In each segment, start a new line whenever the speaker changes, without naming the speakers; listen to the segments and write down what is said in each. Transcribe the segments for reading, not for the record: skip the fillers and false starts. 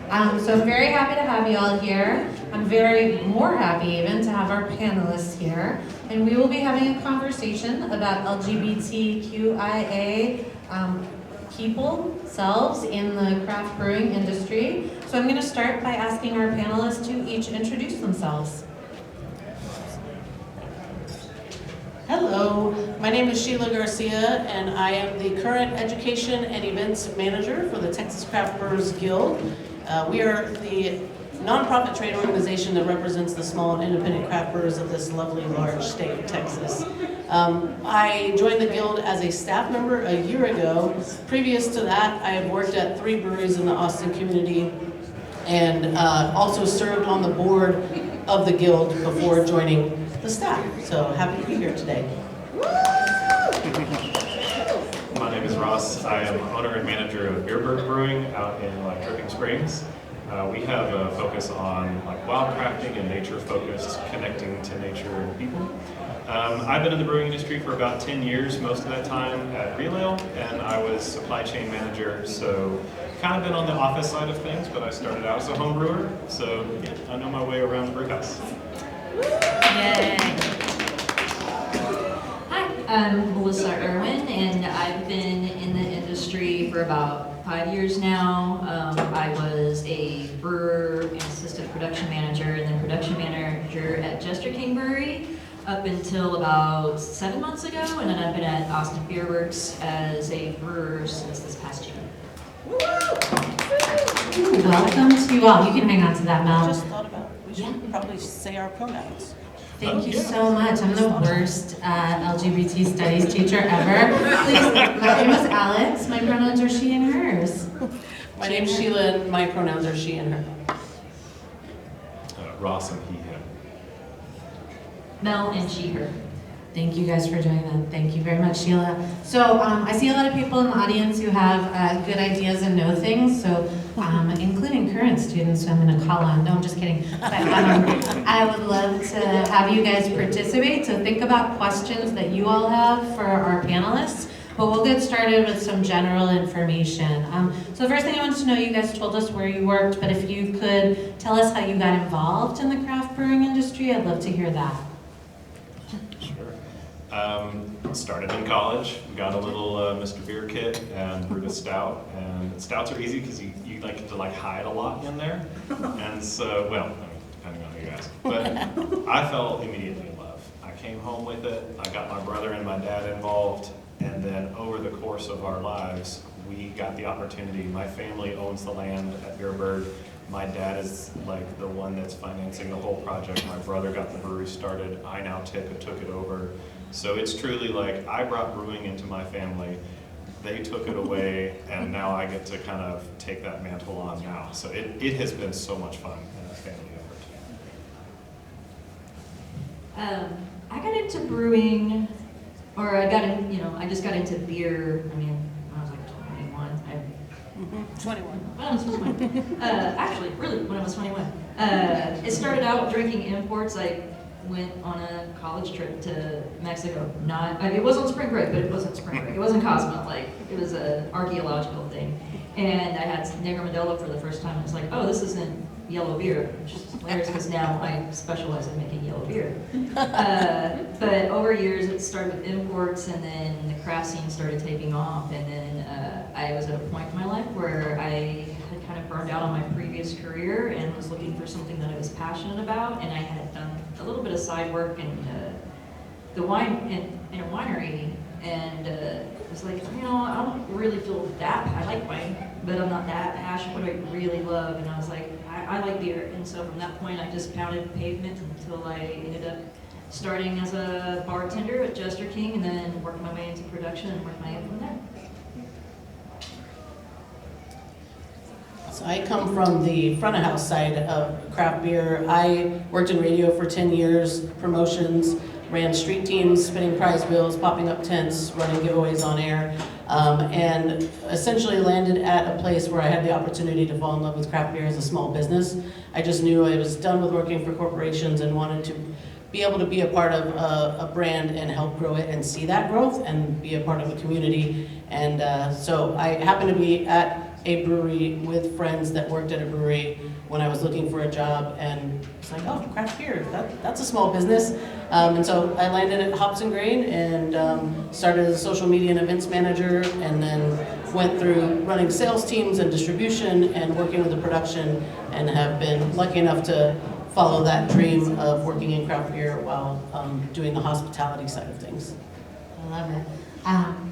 So I'm very happy to have you all here. I'm very more happy even to have our panelists here. And we will be having a conversation about LGBTQIA people, selves in the craft brewing industry. So I'm going to start by asking our panelists to each introduce themselves.
Hello, my name is Sheila Garcia, and I am the current Education and Events Manager for the Texas Craft Brewers Guild. We are the nonprofit trade organization that represents the small and independent craft brewers of this lovely large state of Texas. I joined the guild as a staff member a year ago. Previous to that, I have worked at 3 breweries in the Austin community and also served on the board of the guild before joining the staff. So happy to be here today.
My name is Ross. I am owner and manager of Nearburg Brewing out in Dripping Springs. We have a focus on wild crafting and nature focused, connecting to nature and people. I've been in the brewing industry for about 10 years, most of that time at Relail, and I was supply chain manager, so kind of been on the office side of things, but I started out as a home brewer, so yeah, I know my way around the brew house.
Yay! Hi, I'm Melissa Erwin, and I've been in the industry for about 5 years now. I was a brewer and assistant production manager, and then production manager at Jester King Brewery up until about 7 months ago, and then I've been at Austin Beer Works as a brewer since this past June.
Welcome to you all. You can hang on to that,
I
Mel.
just thought about we should probably say our pronouns.
Thank you so much. I'm the worst LGBT studies teacher ever. Please, my name is Alex. My pronouns are she and hers.
My name is Sheila, and my pronouns are she and her.
Ross and he, him.
Mel and she, her.
Thank you guys for doing that. Thank you very much, Sheila. So I see a lot of people in the audience who have good ideas and know things, so including current students who I'm going to call on. No, I'm just kidding. But, I would love to have you guys participate, to think about questions that you all have for our panelists. But we'll get started with some general information. So the first thing I wanted to know, you guys told us where you worked, but if you could tell us how you got involved in the craft brewing industry, I'd love to hear that.
Started in college, got a little Mr. Beer kit and brewed a stout. And stouts are easy because you like to hide a lot in there. And so, well, depending on who you ask. But I fell immediately in love. I came home with it. I got my brother and my dad involved. And then over the course of our lives, we got the opportunity. My family owns the land at Nearburg. My dad is the one that's financing the whole project. My brother got the brewery started. I now took it over. So it's truly I brought brewing into my family. They took it away, and now I get to kind of take that mantle on now. So it has been so much fun and a family effort.
I got into brewing, or I just got into beer. When I was 21.
21.
When I was 21. Actually, really, when I was 21. It started out drinking imports. I went on a college trip to Mexico. It wasn't spring break, but it wasn't spring break. It wasn't Cosmo. It was an archaeological thing. And I had Negro Modelo for the first time. It's oh, this isn't yellow beer, which is hilarious because now I specialize in making yellow beer. But over years, it started with imports, and then the craft scene started taking off. And then I was at a point in my life where I had kind of burned out on my previous career and was looking for something that I was passionate about. And I had done a little bit of side work in the wine in a winery, and was I don't really feel that. I like wine, but I'm not that passionate. What I really love, and I was I like beer, and so from that point, I just pounded pavement until I ended up starting as a bartender at Jester King, and then worked my way into production and worked my way from there.
So I come from the front of house side of craft beer. I worked in radio for 10 years, promotions, ran street teams, spinning prize bills, popping up tents, running giveaways on air, and essentially landed at a place where I had the opportunity to fall in love with craft beer as a small business. I just knew I was done with working for corporations and wanted to be able to be a part of a brand and help grow it and see that growth and be a part of a community. And so I happened to be at a brewery with friends that worked at a brewery when I was looking for a job, and it's like, oh, craft beer, that's a small business. And so I landed at Hops and Grain and started as a social media and events manager, and then went through running sales teams and distribution and working with the production, and have been lucky enough to follow that dream of working in craft beer while doing the hospitality side of things.
I love it.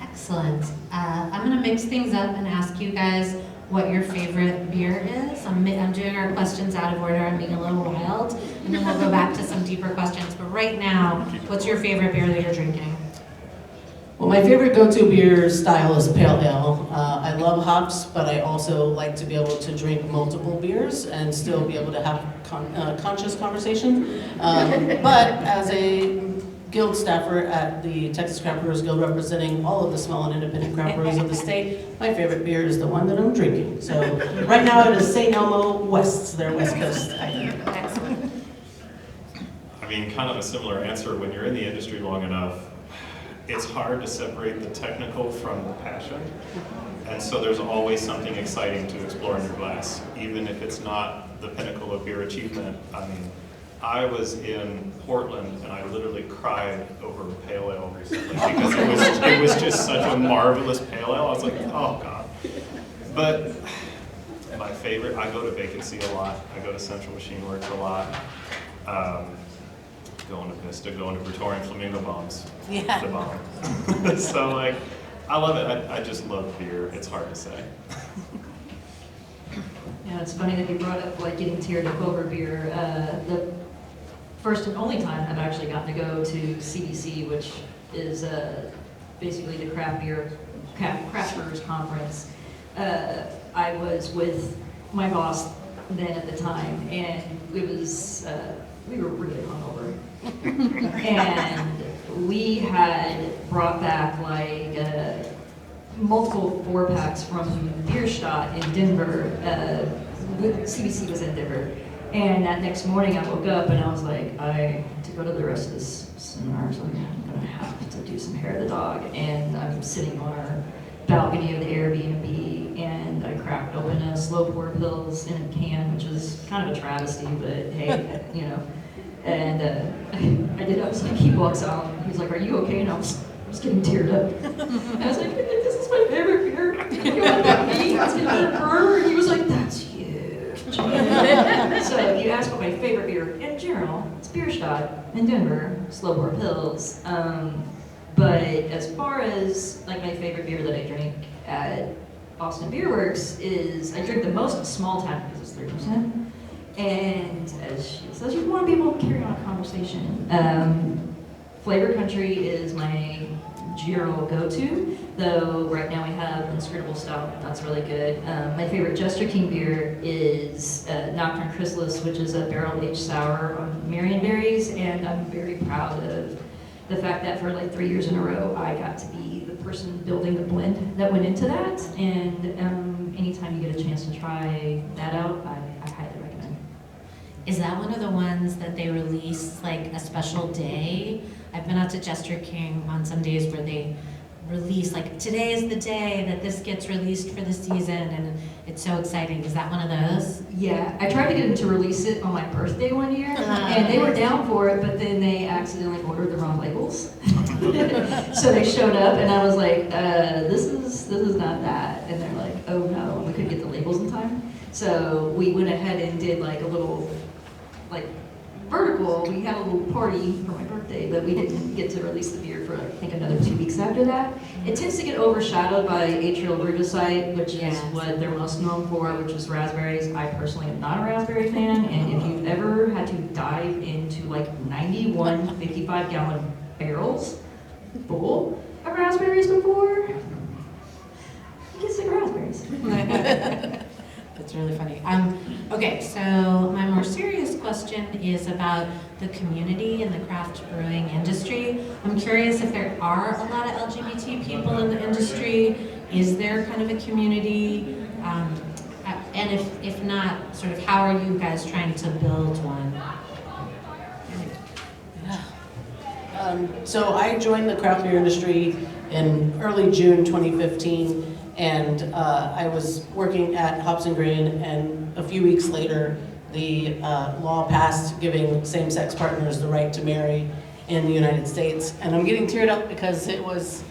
Excellent. I'm gonna mix things up and ask you guys what your favorite beer is. I'm doing our questions out of order. I'm being a little wild, and then we'll go back to some deeper questions. But right now, what's your favorite beer that you're drinking?
Well, my favorite go-to beer style is pale ale. I love hops, but I also like to be able to drink multiple beers and still be able to have conscious conversation. But as a guild staffer at the Texas Craft Brewers Guild, representing all of the small and independent craft breweries of the state, my favorite beer is the one that I'm drinking. So right now it is St. Elmo West's, their West Coast IPA.
Excellent.
I mean, kind of a similar answer. When you're in the industry long enough, it's hard to separate the technical from the passion. And so there's always something exciting to explore in your glass, even if it's not the pinnacle of beer achievement. I mean, I was in Portland and I literally cried over a pale ale recently because it was just such a marvelous pale ale. I was like, oh God. But my favorite, I go to Vacancy a lot. I go to Central Machine Works a lot. Going to Vista, going to Praetorian Flamingo Bombs.
Yeah.
The bomb. So like, I love it. I just love beer. It's hard to say.
Yeah, it's funny that you brought up like getting tiered up over beer. The first and only time I've actually gotten to go to CBC, which is basically the craft brewers conference. I was with my boss then at the time, and it was we were really hungover, and we had brought back like multiple 4-packs from Bierstadt in Denver. CBC was in Denver. And that next morning I woke up and I was like, I have to go to the rest of this seminar, so I'm gonna have to do some hair of the dog. And I'm sitting on our balcony of the Airbnb, and I cracked open a slow pour pills in a can, which is kind of a travesty, but hey, you know. And I did it. So he walks out, and he's like, "Are you okay?" And I was getting teared up. And I was like, "This is my favorite beer." And he was like, "That's huge." So if you ask what my favorite beer in general, it's Bierstadt in Denver, slow pour pills. But as far as like my favorite beer that I drink at Austin Beer Works is, I drink the most small tap because it's 3%. And as she says, you want to be able to carry on a conversation. Flavor Country is my general go-to, though right now we have Inscrutable Stout. That's really good. My favorite Jester King beer is Nocturne Chrysalis, which is a barrel-aged sour on Marion berries, and I'm very proud of the fact that for like 3 years in a row, I got to be the person building the blend that went into that. And anytime you get a chance to try that out, I highly recommend.
Is that one of the ones that they release like a special day? I've been out to Jester King on some days where they release, like, today is the day that this gets released for the season, and it's so exciting. Is that one of those?
Yeah, I tried to get them to release it on my birthday one year, and they were down for it, but then they accidentally ordered the wrong labels. So they showed up, and I was like, this is not that. And they're like, oh no, and we couldn't get the labels in time. So we went ahead and did like a little, like, vertical. We had a little party for my birthday, but we didn't get to release the beer for I think another 2 weeks after that. It tends to get overshadowed by Atrial Brugicide, which is what they're most known for, which is raspberries. I personally am not a raspberry fan, and if you've ever had to dive into like 91 55-gallon barrels full of raspberries before, you get sick of raspberries.
That's really funny. Okay, so my more serious question is about the community and the craft brewing industry. I'm curious if there are a lot of LGBT people in the industry. Is there kind of a community? And if not, sort of how are you guys trying to build one?
So I joined the craft beer industry in early June 2015, And I was working at Hops and Grain, and a few weeks later, the law passed giving same-sex partners the right to marry in the United States. And I'm getting teared up because it was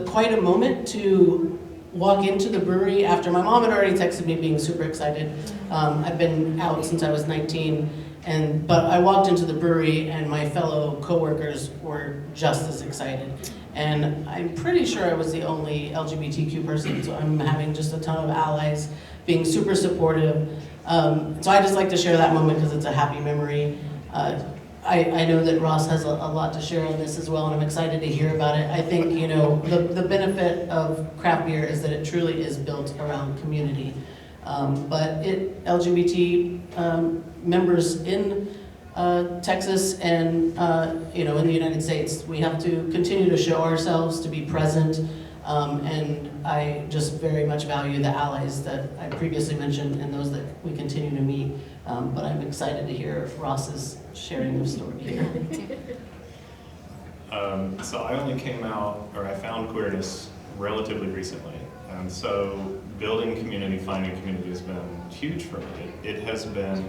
quite a moment to walk into the brewery after my mom had already texted me being super excited. I've been out since I was 19, but I walked into the brewery and my fellow coworkers were just as excited. And I'm pretty sure I was the only LGBTQ person, so I'm having just a ton of allies being super supportive. So I just like to share that moment because it's a happy memory. I know that Ross has a lot to share on this as well, and I'm excited to hear about it. I think, you know, the benefit of craft beer is that it truly is built around community. But LGBT members in Texas and, you know, in the United States, we have to continue to show ourselves, to be present, and I just very much value the allies that I previously mentioned and those that we continue to meet. But I'm excited to hear Ross's sharing of story here.
So I only came out, or I found queerness relatively recently. And so building community, finding community has been huge for me. It has been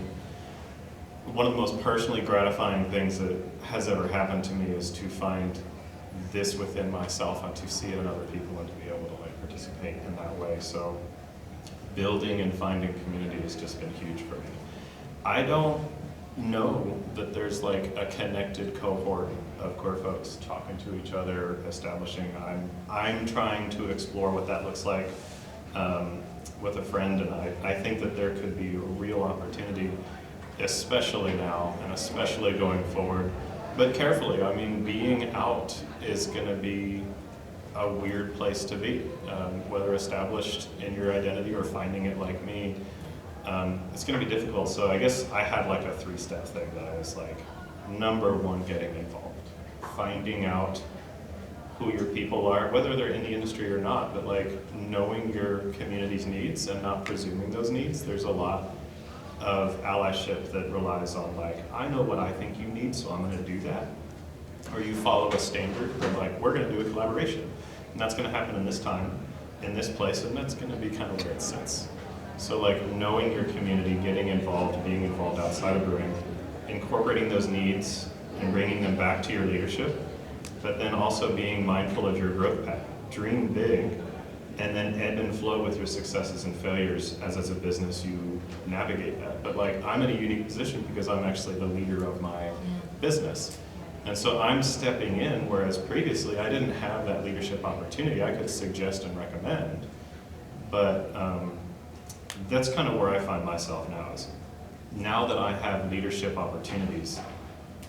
one of the most personally gratifying things that has ever happened to me is to find this within myself and to see it in other people and to be able to like participate in that way. So building and finding community has just been huge for me. I don't know that there's like a connected cohort of queer folks talking to each other, establishing. I'm trying to explore what that looks like with a friend, and I think that there could be a real opportunity, especially now and especially going forward. But carefully, I mean, being out is going to be a weird place to be, whether established in your identity or finding it like me. It's going to be difficult. So I guess I had like a 3-step thing that I was like, number one, getting involved, finding out who your people are, whether they're in the industry or not, but like knowing your community's needs and not presuming those needs. There's a lot of allyship that relies on like, I know what I think you need, so I'm going to do that. Or you follow a standard, or like, we're going to do a collaboration. And that's going to happen in this time, in this place, and that's going to be kind of where it sits. So like knowing your community, getting involved, being involved outside of brewing, incorporating those needs and bringing them back to your leadership, but then also being mindful of your growth path. Dream big, and then ebb and flow with your successes and failures as a business you navigate that. But like, I'm in a unique position because I'm actually the leader of my business. And so I'm stepping in, whereas previously I didn't have that leadership opportunity. I could suggest and recommend, but that's kind of where I find myself now. Is now that I have leadership opportunities,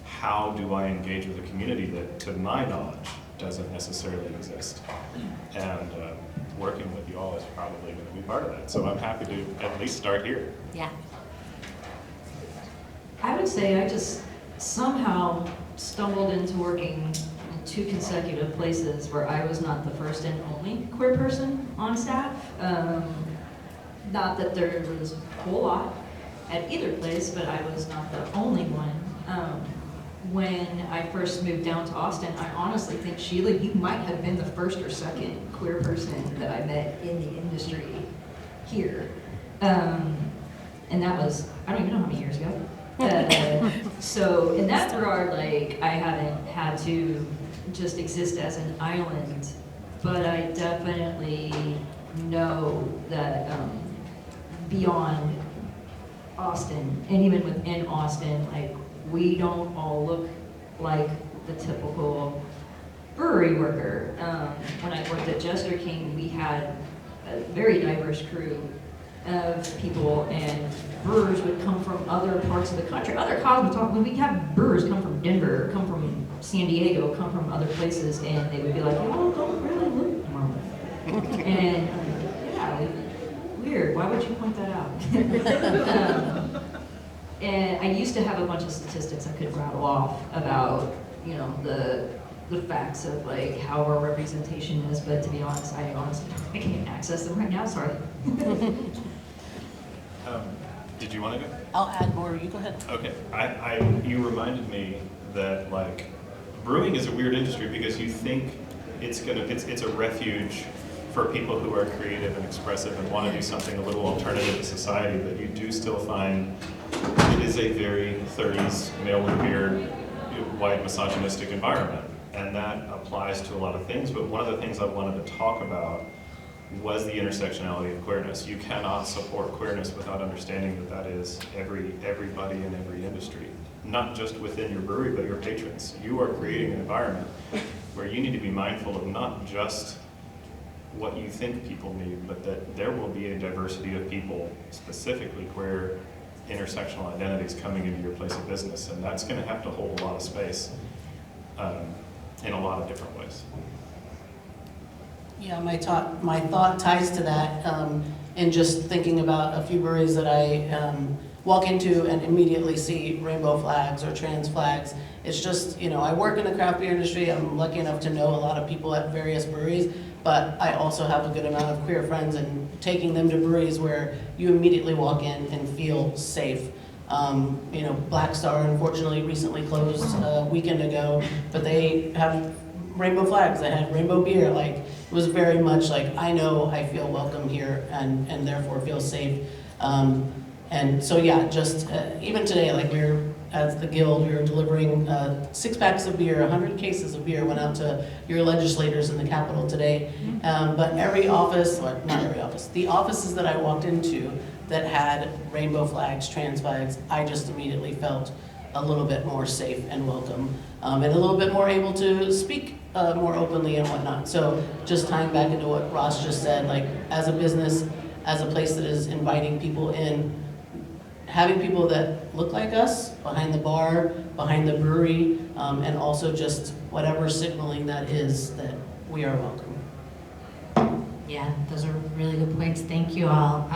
how do I engage with a community that, to my knowledge, doesn't necessarily exist? And working with you all is probably going to be part of that. So I'm happy to at least start here.
Yeah.
I would say I just somehow stumbled into working in 2 consecutive places where I was not the first and only queer person on staff. Not that there was a whole lot at either place, but I was not the only one. When I first moved down to Austin, I honestly think, Sheila, you might have been the first or second queer person that I met in the industry here. And that was, I don't even know how many years ago. So in that regard, like, I haven't had to just exist as an island, but I definitely know that beyond Austin, and even within Austin, like, we don't all look like the typical brewery worker. When I worked at Jester King, we had a very diverse crew of people, and brewers would come from other parts of the country. Other cosmetologists, we'd have brewers come from Denver, come from San Diego, come from other places, and they would be like, "Oh, don't really look normal." And yeah, like, weird. Why would you point that out? And I used to have a bunch of statistics I could rattle off about, you know, the facts of like how our representation is, but to be honest, I can't access them right now. Sorry.
Did you want to go?
I'll add more, you go ahead.
Okay, you reminded me that like brewing is a weird industry because you think it's a refuge for people who are creative and expressive and want to do something a little alternative to society, but you do still find it is a very 30s male with a beard, white misogynistic environment. And that applies to a lot of things, but one of the things I wanted to talk about was the intersectionality of queerness. You cannot support queerness without understanding that that is everybody in every industry, not just within your brewery, but your patrons. You are creating an environment where you need to be mindful of not just what you think people need, but that there will be a diversity of people, specifically queer intersectional identities, coming into your place of business, and that's going to have to hold a lot of space in a lot of different ways.
Yeah, my thought ties to that, in just thinking about a few breweries that I walk into and immediately see rainbow flags or trans flags. It's just, I work in the craft beer industry. I'm lucky enough to know a lot of people at various breweries, but I also have a good amount of queer friends, and taking them to breweries where you immediately walk in and feel safe. Black Star unfortunately recently closed a weekend ago, but they have rainbow flags, they had rainbow beer. Like, it was very much like, I know I feel welcome here and therefore feel safe. And so yeah, just even today, like as the guild, we were delivering 6 packs of beer, 100 cases of beer went out to your legislators in the Capitol today. But every office, or not every office, the offices that I walked into that had rainbow flags, trans flags, I just immediately felt a little bit more safe and welcome, and a little bit more able to speak more openly and whatnot. So just tying back into what Ross just said, like as a business, as a place that is inviting people in, having people that look like us behind the bar, behind the brewery, and also just whatever signaling that is, that we are welcome.
Yeah, those are really good points. Thank you all.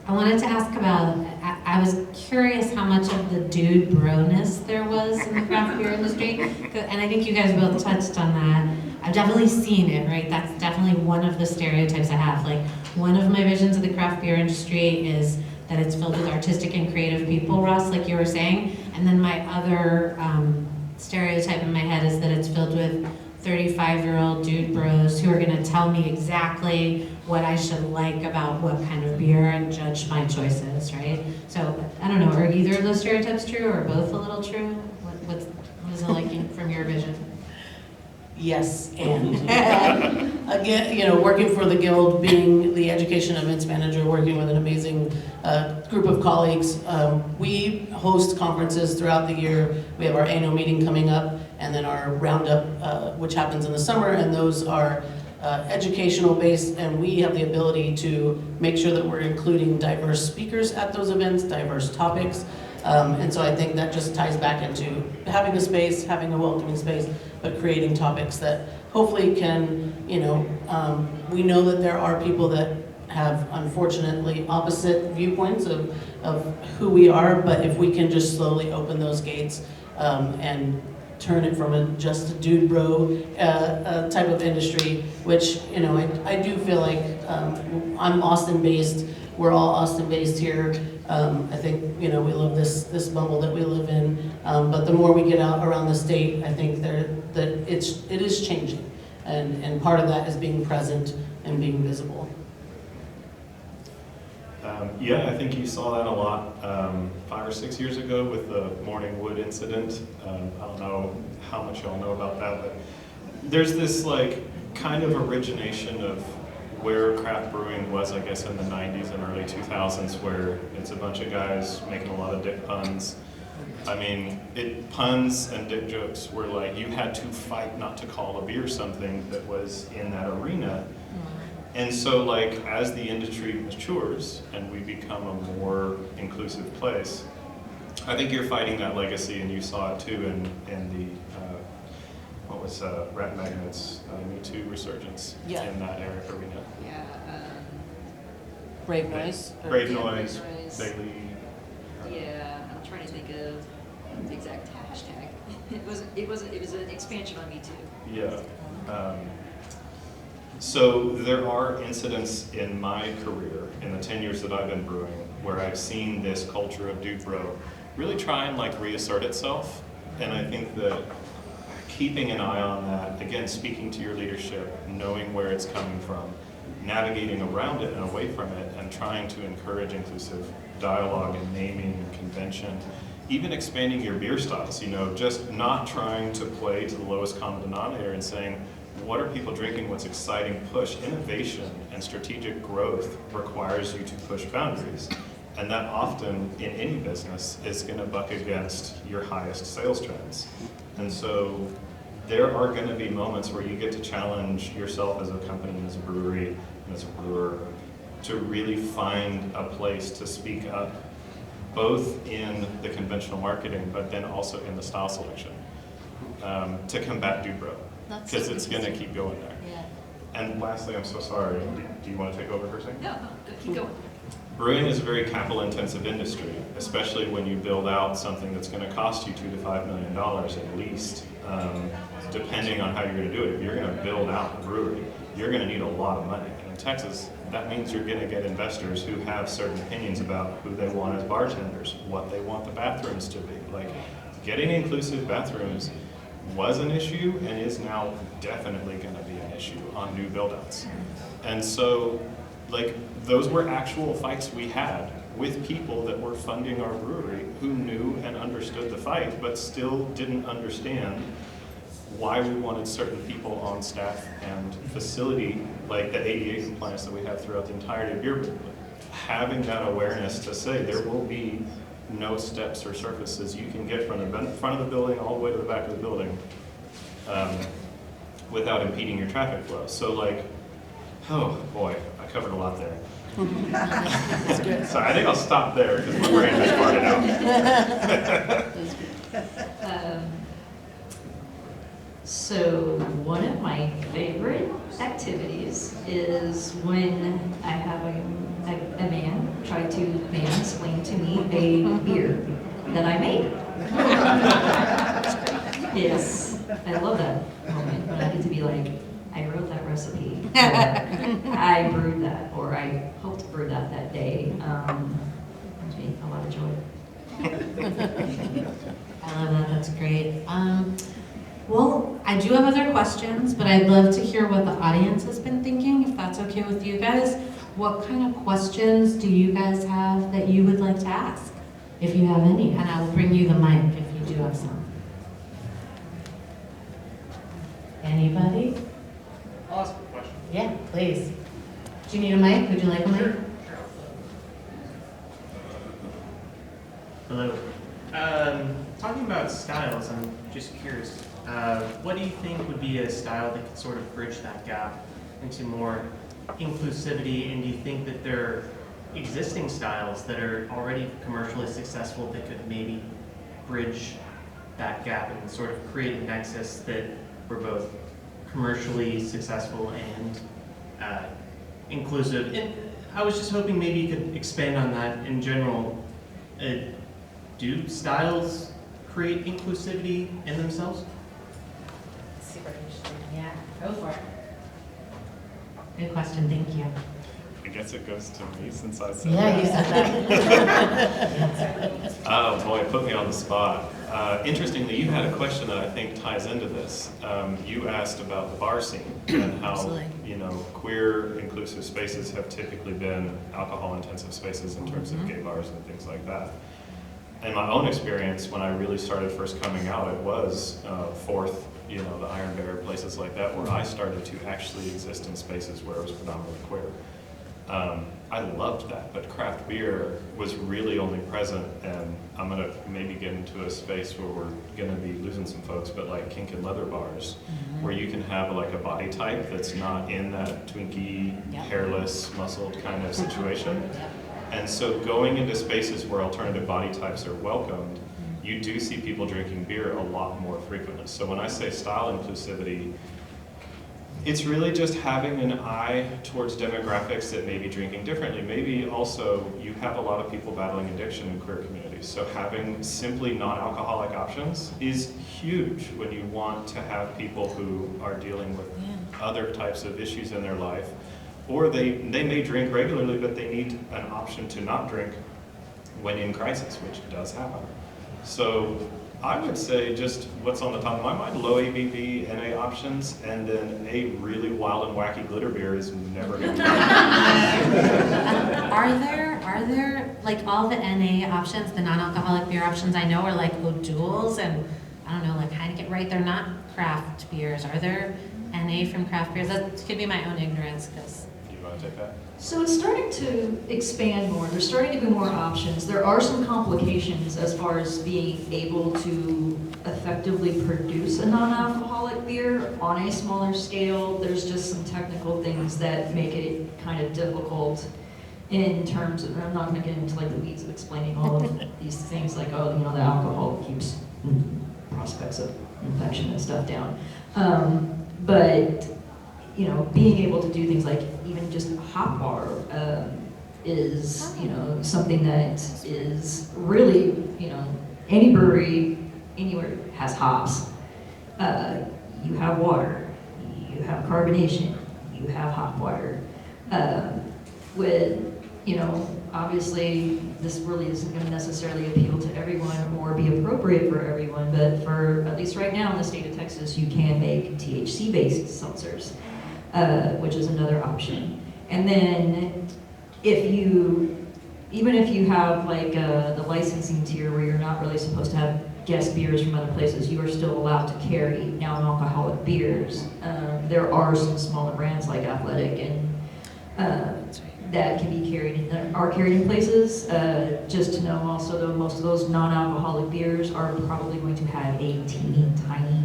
I wanted to ask about, I was curious how much of the dude bro-ness there was in the craft beer industry, and I think you guys both touched on that. I've definitely seen it, right? That's definitely one of the stereotypes I have. Like, one of my visions of the craft beer industry is that it's filled with artistic and creative people, Ross, like you were saying. And then my other stereotype in my head is that it's filled with 35-year-old dude bros who are gonna tell me exactly what I should like about what kind of beer and judge my choices, right? So, I don't know, are either of those stereotypes true or both a little true? What is it like from your vision?
Yes, and again, working for the Guild, being the education events manager, working with an amazing group of colleagues, we host conferences throughout the year. We have our annual meeting coming up, and then our roundup, which happens in the summer, and those are educational based, and we have the ability to make sure that we're including diverse speakers at those events, diverse topics. And so I think that just ties back into having a space, having a welcoming space, but creating topics that hopefully can, we know that there are people that have unfortunately opposite viewpoints of who we are, but if we can just slowly open those gates and turn it from just a dude bro type of industry, which, I do feel like I'm Austin based, we're all Austin based here. I think, we love this bubble that we live in, but the more we get out around the state, I think that it is changing, and part of that is being present and being visible.
Yeah, I think you saw that a lot 5 or 6 years ago with the Morning Wood incident. I don't know how much y'all know about that, but there's this kind of origination of where craft brewing was, I guess, in the 90s and early 2000s, where it's a bunch of guys making a lot of dick puns. I mean, puns and dick jokes were like, you had to fight not to call a beer something that was in that arena. And so, as the industry matures and we become a more inclusive place, I think you're fighting that legacy, and you saw it too in the what was Rat Magnet's Me Too resurgence in that arena.
Yeah.
Brave Noise.
Brave
Yeah,
Noise,
Brave Noise.
Bailey.
Yeah, I'm trying to think of the exact hashtag. It was an expansion on Me Too.
Yeah. So there are incidents in my career, in the 10 years that I've been brewing, where I've seen this culture of dude bro really try and reassert itself. And I think that I keeping an eye on that, again, speaking to your leadership, knowing where it's coming from, navigating around it and away from it, and trying to encourage inclusive dialogue and naming and convention, even expanding your beer styles, just not trying to play to the lowest common denominator and saying, what are people drinking, what's exciting, push. Innovation and strategic growth requires you to push boundaries. And that often, in any business, is going to buck against your highest sales trends. And so there are going to be moments where you get to challenge yourself as a company, as a brewery, and as a brewer, to really find a place to speak up, both in the conventional marketing, but then also in the style selection, to combat Dubro, because it's going to keep going there.
Yeah.
And lastly, I'm so sorry, do you want to take over for a second?
No, keep going.
Brewing is a very capital-intensive industry, especially when you build out something that's going to cost you $2 to $5 million at least, depending on how you're going to do it. If you're going to build out a brewery, you're going to need a lot of money. And in Texas, that means you're going to get investors who have certain opinions about who they want as bartenders, what they want the bathrooms to be. Like, getting inclusive bathrooms was an issue and is now definitely going to be an issue on new build-outs. And so, those were actual fights we had with people that were funding our brewery who knew and understood the fight, but still didn't understand why we wanted certain people on staff and facility, like the ADA compliance that we have throughout the entirety of beer brewing. Having that awareness to say there will be no steps or surfaces you can get from the front of the building all the way to the back of the building without impeding your traffic flow. So oh boy, I covered a lot there.
That's good.
So I think I'll stop there because my brain just farted out.
So one of my favorite activities is when I have a man try to mansplain to me a beer that I made. Yes, I love that moment when I get to be like, I wrote that recipe, or I brewed that, or I helped brew that day. Brings me a lot of joy.
I love that, that's great. Well, I do have other questions, but I'd love to hear what the audience has been thinking, if that's okay with you guys. What kind of questions do you guys have that you would like to ask, if you have any? And I will bring you the mic if you do have some. Anybody?
I'll ask a question.
Yeah, please. Do you need a mic? Would you like a mic?
Hello. Talking about styles, I'm just curious. What do you think would be a style that could sort of bridge that gap into more inclusivity? And do you think that there are existing styles that are already commercially successful that could maybe bridge that gap and sort of create a nexus that we're both commercially successful and inclusive? And I was just hoping maybe you could expand on that in general. Do styles create inclusivity in themselves?
Super interesting. Yeah, go for it. Good question, thank you.
I guess it goes to me since I said
Yeah,
that.
you said that.
Oh boy, put me on the spot. Interestingly, you had a question that I think ties into this. You asked about the bar scene and how queer inclusive spaces have typically been alcohol-intensive spaces in terms of gay bars and things like that. In my own experience, when I really started first coming out, it was Fourth, the Iron Bear, places like that, where I started to actually exist in spaces where it was predominantly queer. I loved that, but craft beer was really only present, and I'm gonna maybe get into a space where we're gonna be losing some folks, but like kink and leather bars, where you can have like a body type that's not in that twinky, hairless, muscled kind of situation. And so going into spaces where alternative body types are welcomed, you do see people drinking beer a lot more frequently. So when I say style inclusivity, it's really just having an eye towards demographics that may be drinking differently. Maybe also you have a lot of people battling addiction in queer communities. So having simply non-alcoholic options is huge when you want to have people who are dealing with other types of issues in their life. Or they may drink regularly, but they need an option to not drink when in crisis, which does happen. So I would say just what's on the top of my mind, low ABV NA options, and then a really wild and wacky glitter beer is never going to
Are there, like, all the NA options, the non-alcoholic beer options I know are like O'Doul's and, I don't know, like Heineken, right? They're not craft beers. Are there NA from craft beers? That could be my own ignorance, because...
Do you want to take that?
So it's starting to expand more. There's starting to be more options. There are some complications as far as being able to effectively produce a non-alcoholic beer on a smaller scale. There's just some technical things that make it kind of difficult in terms of, I'm not going to get into like the weeds of explaining all of these things like, oh, you know, the alcohol keeps prospects of infection and stuff down. But you know, being able to do things like even just hop water is, you know, something that is really, you know, any brewery anywhere has hops. You have water, you have carbonation, you have hop water. With, you know, obviously this really isn't going to necessarily appeal to everyone or be appropriate for everyone, but for at least right now in the state of Texas, you can make THC-based seltzers. Which is another option. And then even if you have like the licensing tier where you're not really supposed to have guest beers from other places, you are still allowed to carry non-alcoholic beers. There are some smaller brands like Athletic and that can be carried, are carried in places. Just to know also though, most of those non-alcoholic beers are probably going to have a teeny tiny,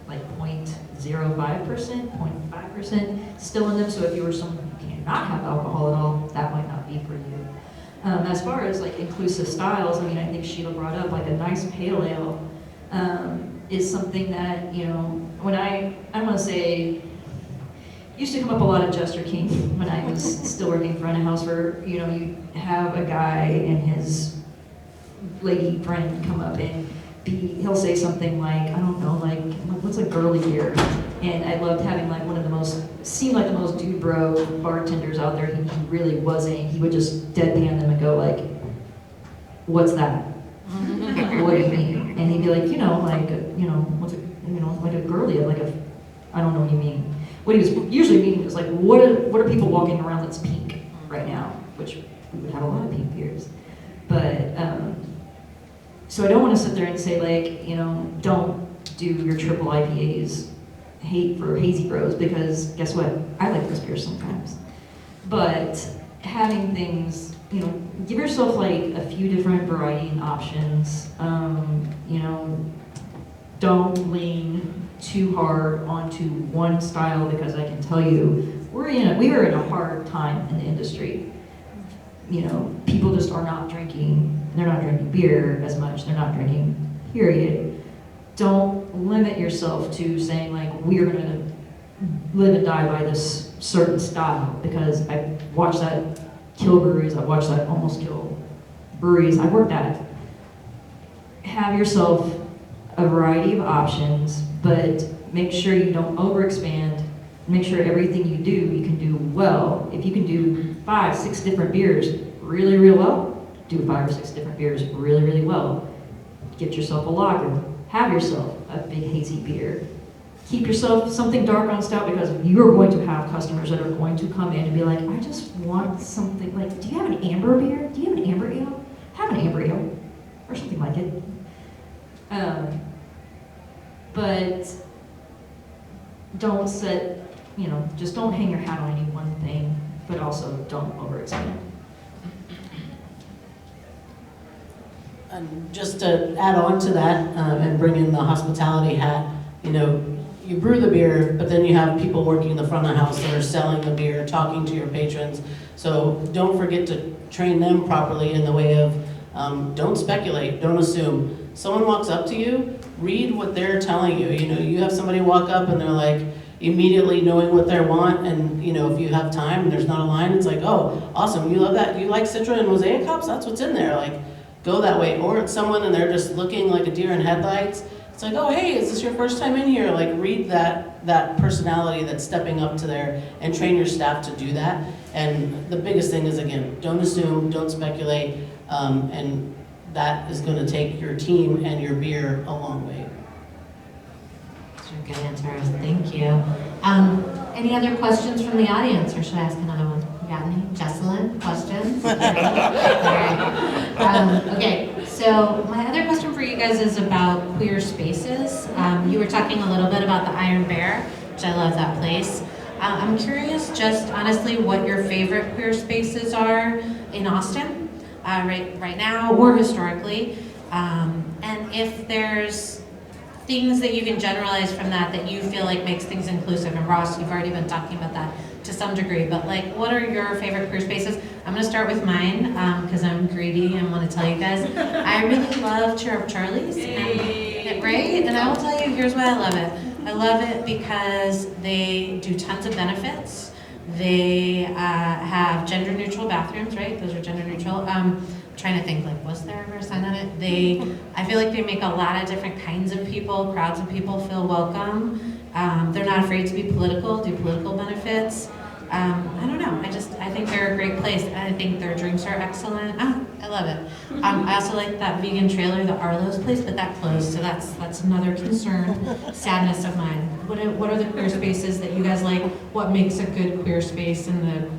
like 0.05%, 0.5% still in them. So if you were someone who cannot have alcohol at all, that might not be for you. As far as like inclusive styles, I mean, I think Sheila brought up like a nice pale ale is something that, you know, when I want to say, used to come up a lot at Jester King when I was still working front of house where, you know, you have a guy and his lady friend come up and he'll say something like, I don't know, like what's a girly beer? And I loved having like one of the most, seemed like the most dude bro bartenders out there. He really wasn't. He would just deadpan them and go like, what's that? What do you mean? And he'd be like, you know, like, you know, what's a, you know, like a girly, like a, I don't know what you mean. What he was usually meaning was like, what are people walking around that's pink right now? Which we would have a lot of pink beers. But, so I don't want to sit there and say like, you know, don't do your triple IPAs, hate for hazy bros, because guess what? I like those beers sometimes. But having things, you know, give yourself like a few different variety and options. You know, don't lean too hard onto one style, because I can tell you, we were in a hard time in the industry. You know, people just are not drinking. They're not drinking beer as much. They're not drinking, period. Don't limit yourself to saying like, we are going to live and die by this certain style, because I watched that kill breweries. I watched that almost kill breweries I worked at. Have yourself a variety of options, but make sure you don't overexpand. Make sure everything you do, you can do well. If you can do 5, 6 different beers really, real well, do 5 or 6 different beers really, really well. Get yourself a lager. Have yourself a big hazy beer. Keep yourself something dark on stout, because you're going to have customers that are going to come in and be like, I just want something, like, do you have an amber beer? Do you have an amber ale? Have an amber ale, or something like it. But don't set, you know, just don't hang your hat on any one thing, but also don't overexpand.
And just to add on to that and bring in the hospitality hat, you know, you brew the beer, but then you have people working in the front of the house that are selling the beer, talking to your patrons. So don't forget to train them properly in the way of don't speculate, don't assume. Someone walks up to you, read what they're telling you. You know, you have somebody walk up and they're like, immediately knowing what they want, and you know, if you have time and there's not a line, it's like, oh, awesome, you love that, you like Citra and Mosaic hops, that's what's in there, like, go that way. Or it's someone and they're just looking like a deer in headlights, it's like, oh, hey, is this your first time in here? Like, read that personality that's stepping up to there, and train your staff to do that. And the biggest thing is, again, don't assume, don't speculate, and that is going to take your team and your beer a long way.
Those are good answers, thank you. Any other questions from the audience, or should I ask another one? You got any? Jesselyn, questions? All right. Okay, so my other question for you guys is about queer spaces. You were talking a little bit about the Iron Bear, which I love that place. I'm curious, just honestly, what your favorite queer spaces are in Austin, right now or historically, and if there's things that you can generalize from that you feel like makes things inclusive. And Ross, you've already been talking about that to some degree, but like, what are your favorite queer spaces? I'm gonna start with mine, because I'm greedy and want to tell you guys. I really love Cheer Up Charlie's, right? And I will tell you, here's why I love it. I love it because they do tons of benefits. They have gender neutral bathrooms, right? Those are gender neutral. Trying to think, like, was there ever a sign on it? I feel like they make a lot of different kinds of people, crowds of people feel welcome. They're not afraid to be political, do political benefits. I don't know, I think they're a great place. I think their drinks are excellent. I love it. I also like that vegan trailer, the Arlo's place, but that closed, so that's another concern, sadness of mine. What are the queer spaces that you guys like? What makes a good queer space in the,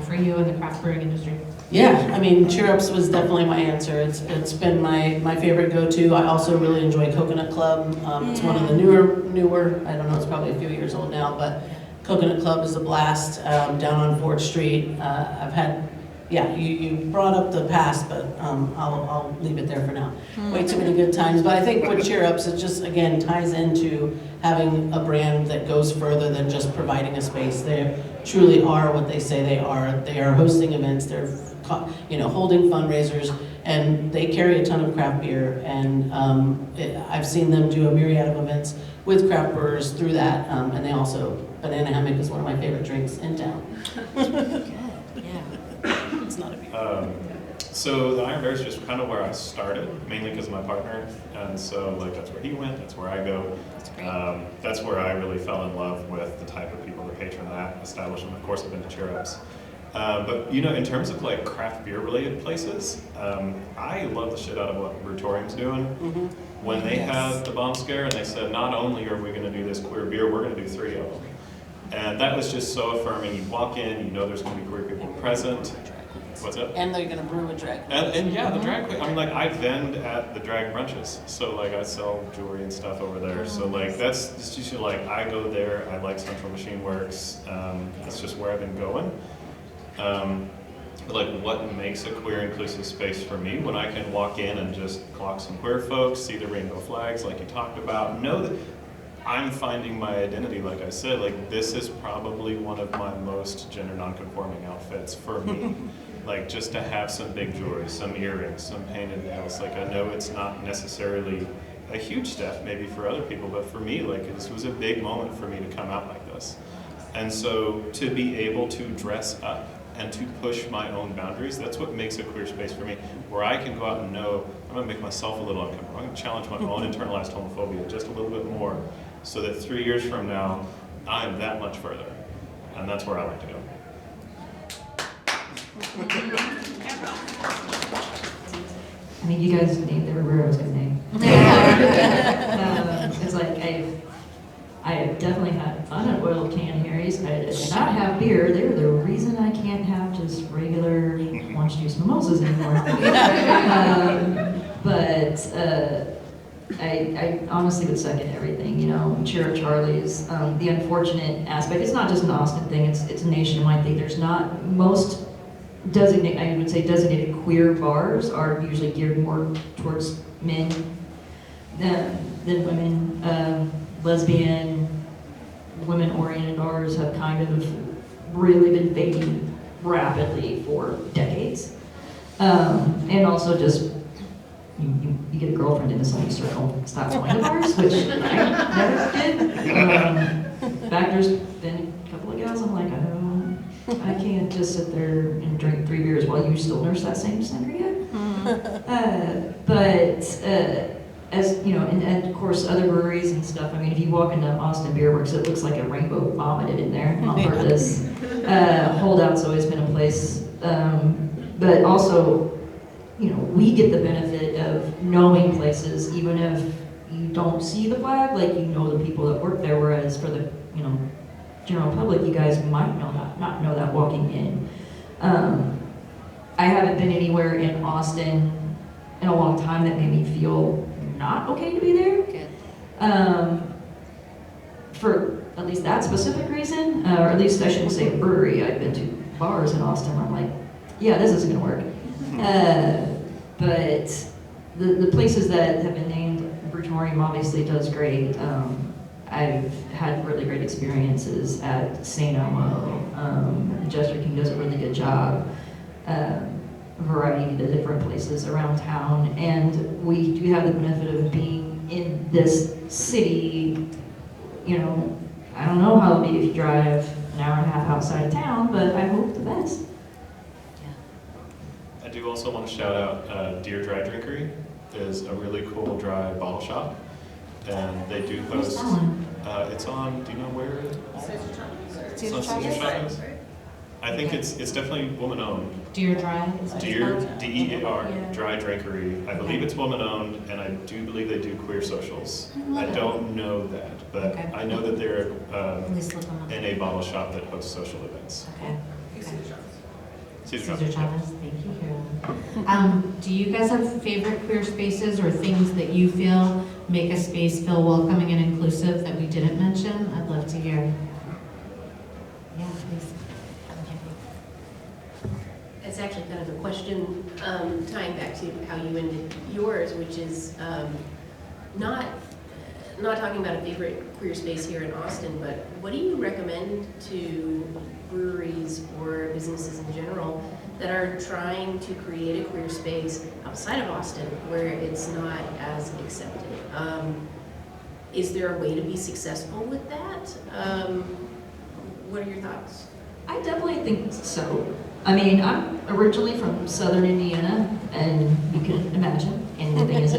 for you in the craft brewing industry?
Yeah, I mean, Cheer Ups was definitely my answer. It's been my favorite go-to. I also really enjoy Coconut Club. It's one of the newer, I don't know, it's probably a few years old now, but Coconut Club is a blast down on 4th Street. I've had, you brought up the past, but I'll leave it there for now. Way too many good times. But I think with Cheer Ups, it just, again, ties into having a brand that goes further than just providing a space. They truly are what they say they are. They are hosting events, they're holding fundraisers, and they carry a ton of craft beer. And I've seen them do a myriad of events with craft brewers through that. And they also, Banana Hammock is one of my favorite drinks in town.
Good, yeah.
It's not a beer.
So the Iron Bear is just kind of where I started, mainly because of my partner, and so like that's where he went, that's where I go.
That's great.
That's where I really fell in love with the type of people that patron that establishment. Of course, I've been to Cheer Ups. But in terms of like craft beer related places, I love the shit out of what Brewtorium's doing. When they had the bomb scare and they said, not only are we going to do this queer beer, we're going to do 3 of them. And that was just so affirming. You walk in, you know there's going to be queer people present. What's up?
And they're going to brew a drag.
And yeah, the drag queen. I mean, like, I vend at the drag brunches, so like I sell jewelry and stuff over there. So like that's just like I go there. I like Central Machine Works. That's just where I've been going. But like, what makes a queer inclusive space for me? When I can walk in and just clock some queer folks, see the rainbow flags like you talked about, know that I'm finding my identity. Like I said, like this is probably one of my most gender non-conforming outfits for me. Like just to have some big jewelry, some earrings, some painted nails. Like I know it's not necessarily a huge step maybe for other people, but for me, like this was a big moment for me to come out like this. And so to be able to dress up and to push my own boundaries, that's what makes a queer space for me, where I can go out and know I'm gonna make myself a little uncomfortable. I'm gonna challenge my own internalized homophobia just a little bit more, so that 3 years from now, I'm that much further. And that's where I like to go.
I mean, you guys named everywhere I was gonna name. It's like I have definitely had unoiled canned Harry's. I did not have beer. They're the reason I can't have just regular orange juice mimosas anymore. I honestly would second everything. Cheer Up Charlie's. The unfortunate aspect, it's not just an Austin thing. It's a nationwide thing. There's not most. Designated queer bars are usually geared more towards men than women. Lesbian, women-oriented bars have kind of really been fading rapidly for decades. And also just, you get a girlfriend in a semicircle, stop going to bars, which I never did. In fact, there's been a couple of gals I'm like, I can't just sit there and drink 3 beers while you still nurse that same sangria. As you know, and of course other breweries and stuff. I mean, if you walk into Austin Beer Works, it looks like a rainbow vomited in there on purpose. Holdout's always been a place, but also, we get the benefit of knowing places, even if you don't see the flag, like you know the people that work there, whereas for the, you know, general public, you guys might not know that walking in. I haven't been anywhere in Austin in a long time that made me feel not okay to be there.
Good.
For at least that specific reason, or at least I shouldn't say a brewery. I've been to bars in Austin where I'm like, yeah, this isn't gonna work. But the places that have been named, Brutorium obviously does great. I've had really great experiences at St. Elmo. Jester King does a really good job. A variety of the different places around town, and we do have the benefit of being in this city. You know, I don't know how it'll be if you drive an hour and a half outside of town, but I hope the best.
I do also want to shout out Deer Dry Drinkery is a really cool dry bottle shop, and they do
Where's
host.
that one?
It's on. Do you know where? It's on
Caesar
Caesar
Chavez?
Chavez. I think it's definitely woman owned.
Deer Dry? Is that what it's
Deer
called?
DEAR
Yeah.
Dry Drinkery. I believe it's woman owned, and I do believe they do queer socials. I don't know that, but
Okay.
I know that they're
At least look them up.
in a bottle shop that hosts social events.
Okay.
Caesar
Caesar
Chavez.
Chavez, thank you, Carolyn. Do you guys have favorite queer spaces or things that you feel make a space feel welcoming and inclusive that we didn't mention? I'd love to hear. Yeah, please.
It's actually kind of a question tying back to how you ended yours, which is not talking about a favorite queer space here in Austin, but what do you recommend to breweries or businesses in general that are trying to create a queer space outside of Austin where it's not as accepted? Is there a way to be successful with that? What are your thoughts?
I definitely think so. I mean, I'm originally from southern Indiana, and you can imagine, and the thing is,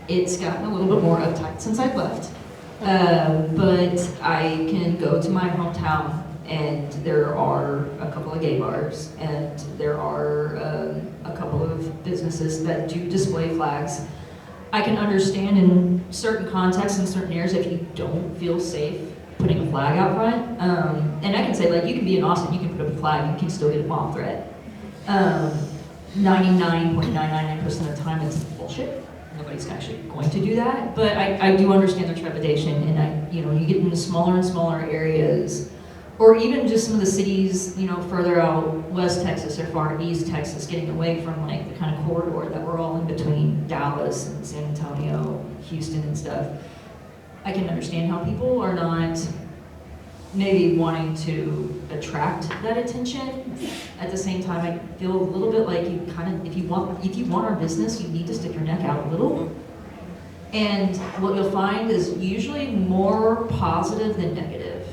it's gotten a little bit more uptight since I've left. But I can go to my hometown, and there are a couple of gay bars, and there are a couple of businesses that do display flags. I can understand in certain contexts and certain areas if you don't feel safe putting a flag out front. And I can say, like, you can be in Austin, you can put up a flag, you can still get a bomb threat. 99.999% of the time it's bullshit. Nobody's actually going to do that. But I do understand the trepidation, and you get into smaller and smaller areas, or even just some of the cities, further out West Texas or far East Texas, getting away from like the kind of corridor that we're all in between Dallas and San Antonio, Houston and stuff. I can understand how people are not maybe wanting to attract that attention. At the same time, I feel a little bit like you kind of, if you want our business, you need to stick your neck out a little. And what you'll find is usually more positive than negative.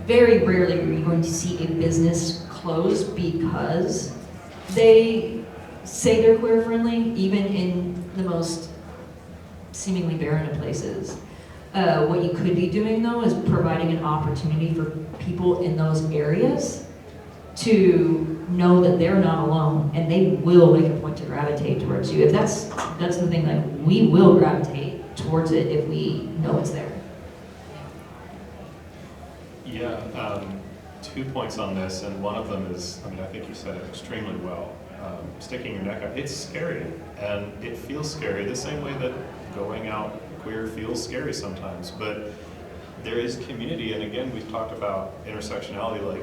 Very rarely are you going to see a business close because they say they're queer friendly, even in the most seemingly barren of places. What you could be doing though is providing an opportunity for people in those areas to know that they're not alone, and they will make a point to gravitate towards you. If that's the thing, like, we will gravitate towards it if we know it's there.
Yeah, 2 points on this, and one of them is, I think you said it extremely well. Sticking your neck out, it's scary, and it feels scary the same way that going out queer feels scary sometimes, but there is community, and again, we've talked about intersectionality, like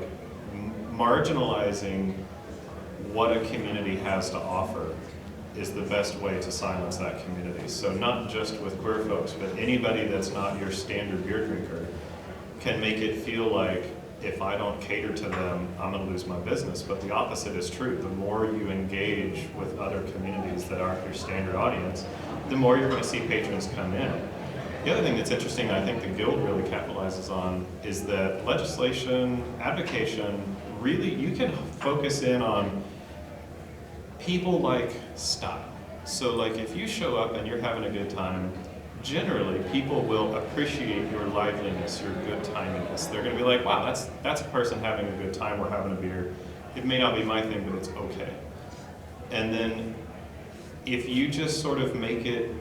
marginalizing what a community has to offer is the best way to silence that community. So not just with queer folks, but anybody that's not your standard beer drinker can make it feel like if I don't cater to them, I'm gonna lose my business. But the opposite is true. The more you engage with other communities that aren't your standard audience, the more you're gonna see patrons come in. The other thing that's interesting, I think the Guild really capitalizes on, is that legislation, advocation, really, you can focus in on people like style. So like if you show up and you're having a good time, generally people will appreciate your liveliness, your good timiness. They're gonna be like, wow, that's a person having a good time, we're having a beer. It may not be my thing, but it's okay. And then if you just sort of make it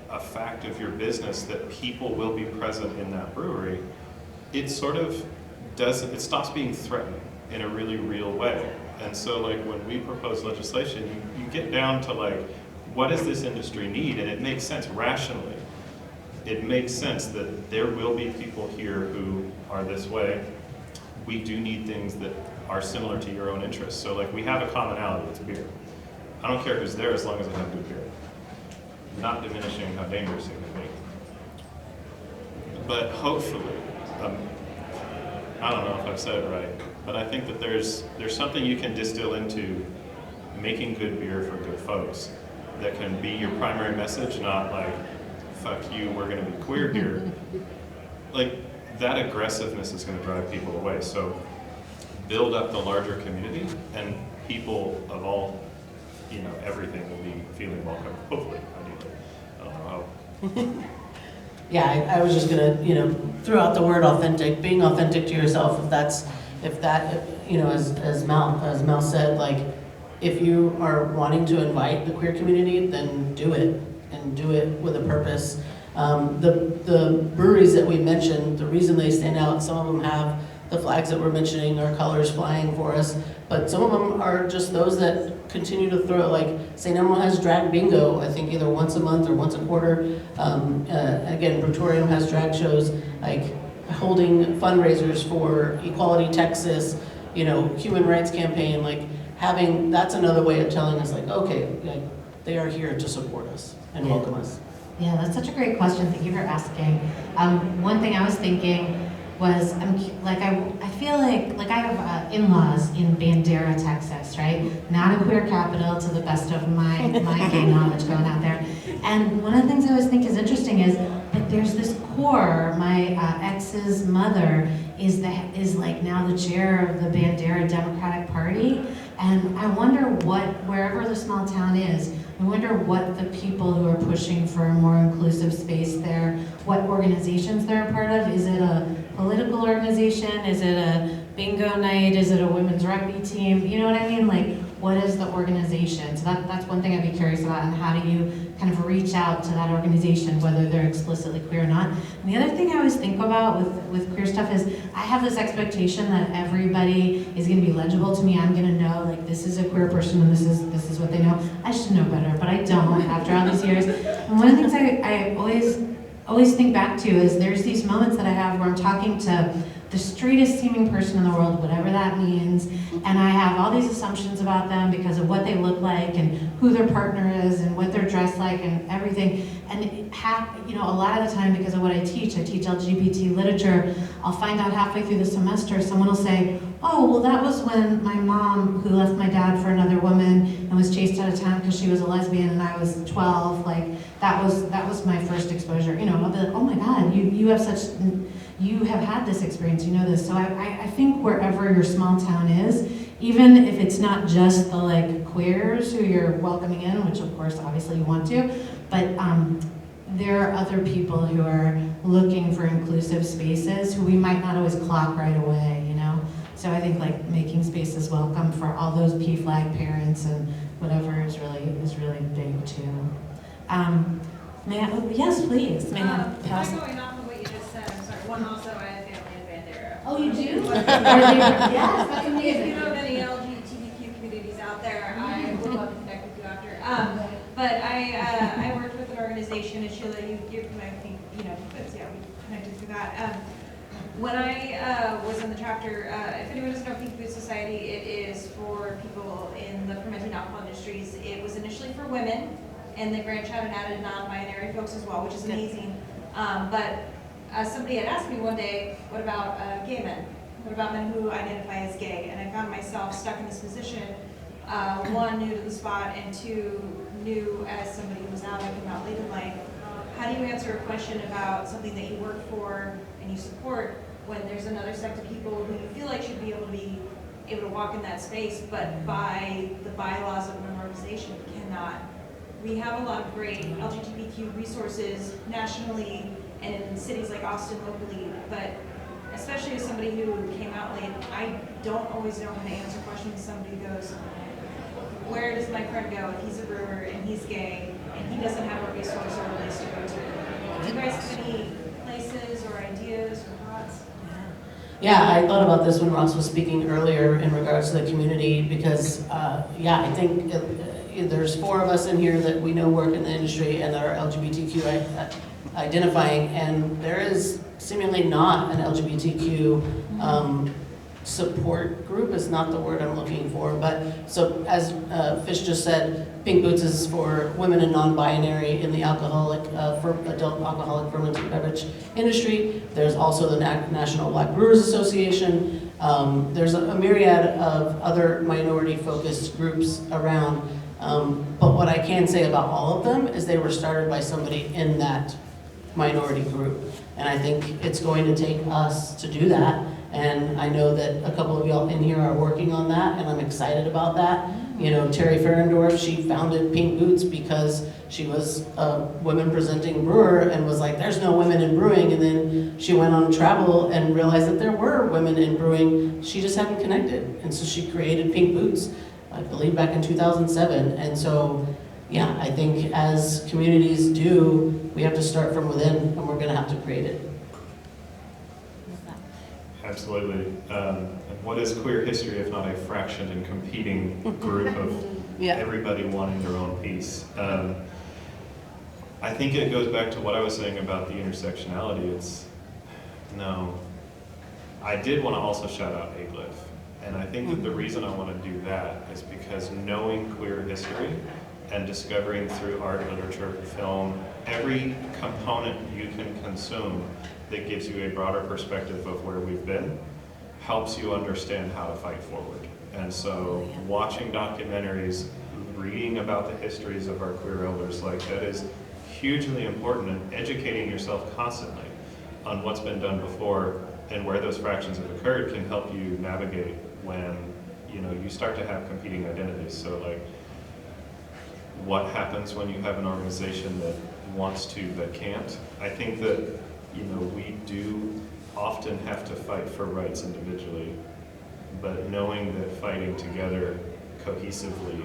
a fact of your business that people will be present in that brewery, it sort of it stops being threatening in a really real way. And so like when we propose legislation, you get down to like, what does this industry need? And it makes sense rationally. It makes sense that there will be people here who are this way. We do need things that are similar to your own interests. So like we have a commonality, it's beer. I don't care who's there as long as I have good beer. Not diminishing how dangerous it can be. But hopefully, I don't know if I've said it right, but I think that there's something you can distill into making good beer for good folks that can be your primary message, not like, fuck you, we're gonna be queer here. Like, that aggressiveness is gonna drive people away. So build up the larger community and people of all, everything will be feeling welcome, hopefully, ideally. I don't know how.
Yeah, I was just gonna, throw out the word authentic, being authentic to yourself. If as Mel said, like, if you are wanting to invite the queer community, then do it, and do it with a purpose. The breweries that we mentioned, the reason they stand out, some of them have the flags that we're mentioning, our colors flying for us, but some of them are just those that continue to throw, like St. Elmo has drag bingo, I think either once a month or once a quarter. Again, Brutorium has drag shows, like holding fundraisers for Equality Texas, Human Rights Campaign, like that's another way of telling us like, okay, like, they are here to support us and welcome us.
Yeah, that's such a great question. Thank you for asking. One thing I was thinking was, I feel like I have in-laws in Bandera, Texas, right? Not a queer capital to the best of my gay knowledge going out there. And one of the things I always think is interesting is that there's this core. My ex's mother is like now the chair of the Bandera Democratic Party. And I wonder wherever the small town is, I wonder what the people who are pushing for a more inclusive space there, what organizations they're a part of. Is it a political organization? Is it a bingo night? Is it a women's rugby team? You know what I mean? Like, what is the organization? So that's one thing I'd be curious about, and how do you kind of reach out to that organization, whether they're explicitly queer or not. And the other thing I always think about with queer stuff is I have this expectation that everybody is going to be legible to me. I'm going to know, like, this is a queer person and this is what they know. I should know better, but I don't after all these years. And one of the things I always think back to is there's these moments that I have where I'm talking to the straightest seeming person in the world, whatever that means, and I have all these assumptions about them because of what they look like and who their partner is and what they're dressed like and everything. And a lot of the time, because of what I teach LGBT literature, I'll find out halfway through the semester, someone will say, oh, well, that was when my mom, who left my dad for another woman and was chased out of town because she was a lesbian and I was 12, like, that was my first exposure. I'll be like, oh my God, you have had this experience, you know this. So I think wherever your small town is, even if it's not just the like queers who you're welcoming in, which of course obviously you want to, but there are other people who are looking for inclusive spaces who we might not always clock right away, So I think like making spaces welcome for all those P-flag parents and whatever is really big too. Yes, please.
Going off of what you just said, I'm sorry. One, also, I have family in Bandera.
Oh, you do?
Yes, that's amazing. If you know of any LGBTQ communities out there, I would love to connect with you after. But I worked with an organization, and Sheila, I think, we connected through that. When I was in the chapter, if anyone doesn't know Pink Food Society, it is for people in the fermenting alcohol industries. It was initially for women, and they branched out and added non-binary folks as well, which is amazing. But somebody had asked me one day, what about gay men? What about men who identify as gay? And I found myself stuck in this position, one, new to the spot, and two, new as somebody who was out, I came out late in life. How do you answer a question about something that you work for and you support when there's another sect of people who you feel like should be able to walk in that space, but by the bylaws of an organization cannot? We have a lot of great LGBTQ resources nationally and in cities like Austin locally, but especially as somebody who came out late, I don't always know how to answer questions. Somebody goes, where does my friend go if he's a brewer and he's gay and he doesn't have a resource or a place to go to? Do you guys have any places or ideas or thoughts?
Yeah, I thought about this when Ross was speaking earlier in regards to the community because, yeah, I think there's 4 of us in here that we know work in the industry and that are LGBTQ identifying, and there is seemingly not an LGBTQ support group is not the word I'm looking for, but so as Fish just said, Pink Boots is for women and non-binary in the alcoholic, for adult alcoholic fermented beverage industry. There's also the National Black Brewers Association. There's a myriad of other minority-focused groups around, but what I can say about all of them is they were started by somebody in that minority group. And I think it's going to take us to do that. And I know that a couple of y'all in here are working on that, and I'm excited about that. You know, Terry Ferendorf, she founded Pink Boots because she was a women presenting brewer and was like, there's no women in brewing. And then she went on travel and realized that there were women in brewing. She just hadn't connected. And so she created Pink Boots, I believe back in 2007. And so, yeah, I think as communities do, we have to start from within, and we're gonna have to create it.
Absolutely. And what is queer history if not a fractioned and competing group of everybody wanting their own piece? I think it goes back to what I was saying about the intersectionality. I did want to also shout out AGLIF. And I think that the reason I want to do that is because knowing queer history and discovering through art, literature, film, every component you can consume that gives you a broader perspective of where we've been helps you understand how to fight forward. And so watching documentaries, reading about the histories of our queer elders, like that is hugely important, and educating yourself constantly on what's been done before and where those fractions have occurred can help you navigate when you start to have competing identities. So like, what happens when you have an organization that wants to but can't? I think that we do often have to fight for rights individually, but knowing that fighting together cohesively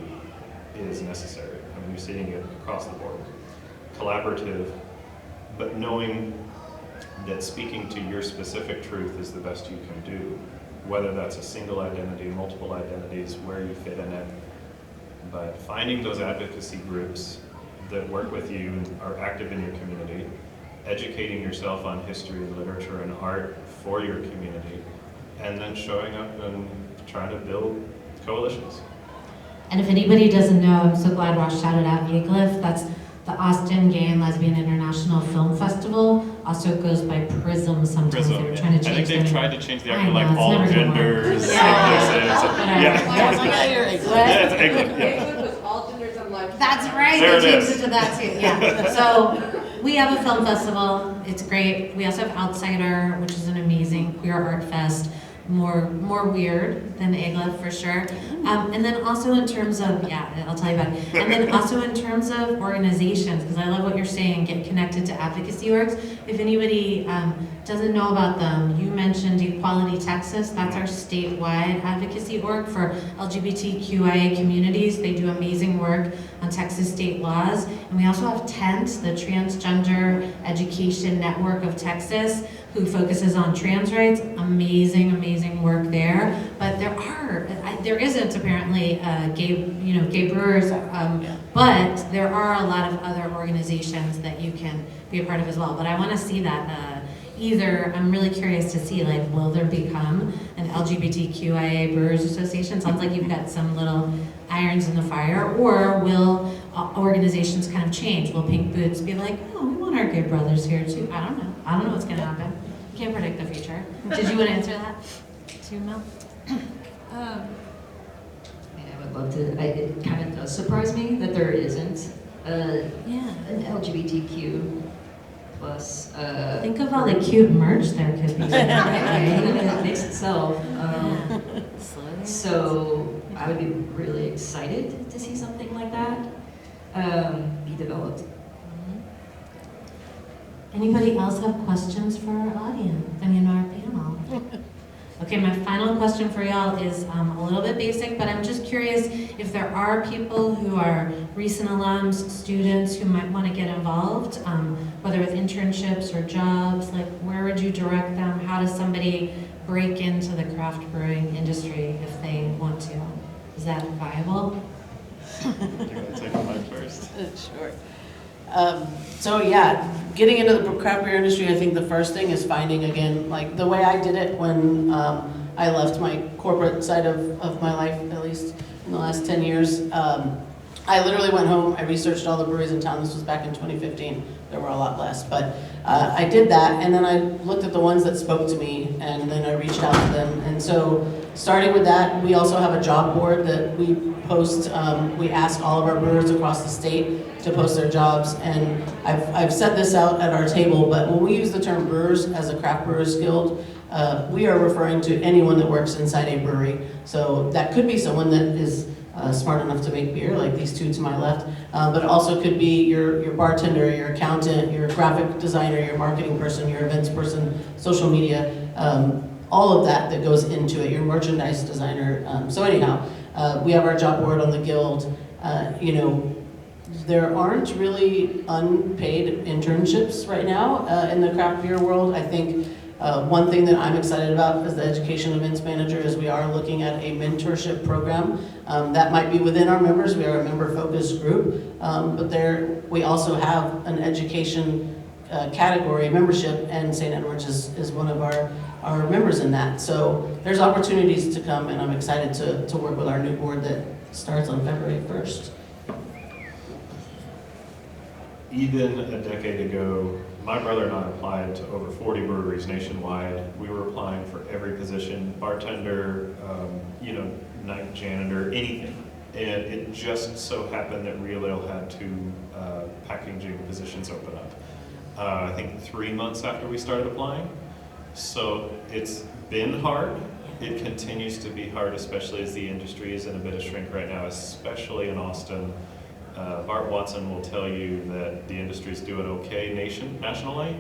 is necessary. I mean, you're seeing it across the board. Collaborative, but knowing that speaking to your specific truth is the best you can do, whether that's a single identity, multiple identities, where you fit in it. But finding those advocacy groups that work with you and are active in your community, educating yourself on history and literature and art for your community, and then showing up and trying to build coalitions.
And if anybody doesn't know, I'm so glad Ross shouted out AGLIF. That's the Austin Gay and Lesbian International Film Festival. Also goes by PRISM sometimes. They were trying to change
I think they've tried to change the
I know,
like
it's
all
never gonna
genders.
work.
Yeah, it's AGLIF, yeah.
It was all genders and life.
That's right,
There
they
it
changed
is.
it to that too, yeah. So we have a film festival, it's great. We also have Outsider, which is an amazing queer art fest. More weird than AGLIF for sure. And then also in terms of, I'll tell you about it. And then also in terms of organizations, because I love what you're saying, get connected to advocacy orgs. If anybody doesn't know about them, you mentioned Equality Texas. That's our statewide advocacy org for LGBTQIA communities. They do amazing work on Texas state laws. And we also have TENT, the Transgender Education Network of Texas, who focuses on trans rights. Amazing work there. But there isn't apparently gay brewers, but there are a lot of other organizations that you can be a part of as well. But I want to see that either, I'm really curious to see, like, will there become an LGBTQIA Brewers Association? Sounds like you've got some little irons in the fire. Or will organizations kind of change? Will Pink Boots be like, oh, we want our gay brothers here too? I don't know. I don't know what's going to happen. Can't predict the future. Did you want to answer that too, Mel?
I would love to. It kind of does surprise me that there isn't an LGBTQ plus.
Think of all the cute merch there could be.
It makes itself.
Slowly.
So I would be really excited to see something like that be developed.
Anybody else have questions for our audience? Our panel? Okay, my final question for y'all is a little bit basic, but I'm just curious if there are people who are recent alums, students who might want to get involved, whether with internships or jobs, like where would you direct them? How does somebody break into the craft brewing industry if they want to? Is that viable?
You're gonna take the mic first.
Sure. So yeah, getting into the craft beer industry, I think the first thing is finding, again, like the way I did it when I left my corporate side of my life, at least in the last 10 years. I literally went home, I researched all the breweries in town. This was back in 2015. There were a lot less, but I did that, and then I looked at the ones that spoke to me, and then I reached out to them. And so starting with that, we also have a job board that we post. We ask all of our brewers across the state to post their jobs, and I've set this out at our table, but when we use the term brewers as a craft brewers guild, we are referring to anyone that works inside a brewery. So that could be someone that is smart enough to make beer, like these two to my left, but also could be your bartender, your accountant, your graphic designer, your marketing person, your events person, social media, all of that goes into it, your merchandise designer. So anyhow, we have our job board on the guild. You know, there aren't really unpaid internships right now in the craft beer world. I think one thing that I'm excited about as the education events manager is we are looking at a mentorship program that might be within our members. We are a member-focused group, but we also have an education category membership, and St. Edward's is one of our members in that. So there's opportunities to come, and I'm excited to work with our new board that starts on February 1st.
Even a decade ago, my brother and I applied to over 40 breweries nationwide. We were applying for every position, bartender, night janitor, anything. And it just so happened that Real Ale had two packaging positions open up. I think 3 months after we started applying. So it's been hard. It continues to be hard, especially as the industry is in a bit of shrink right now, especially in Austin. Bart Watson will tell you that the industry is doing okay nationally,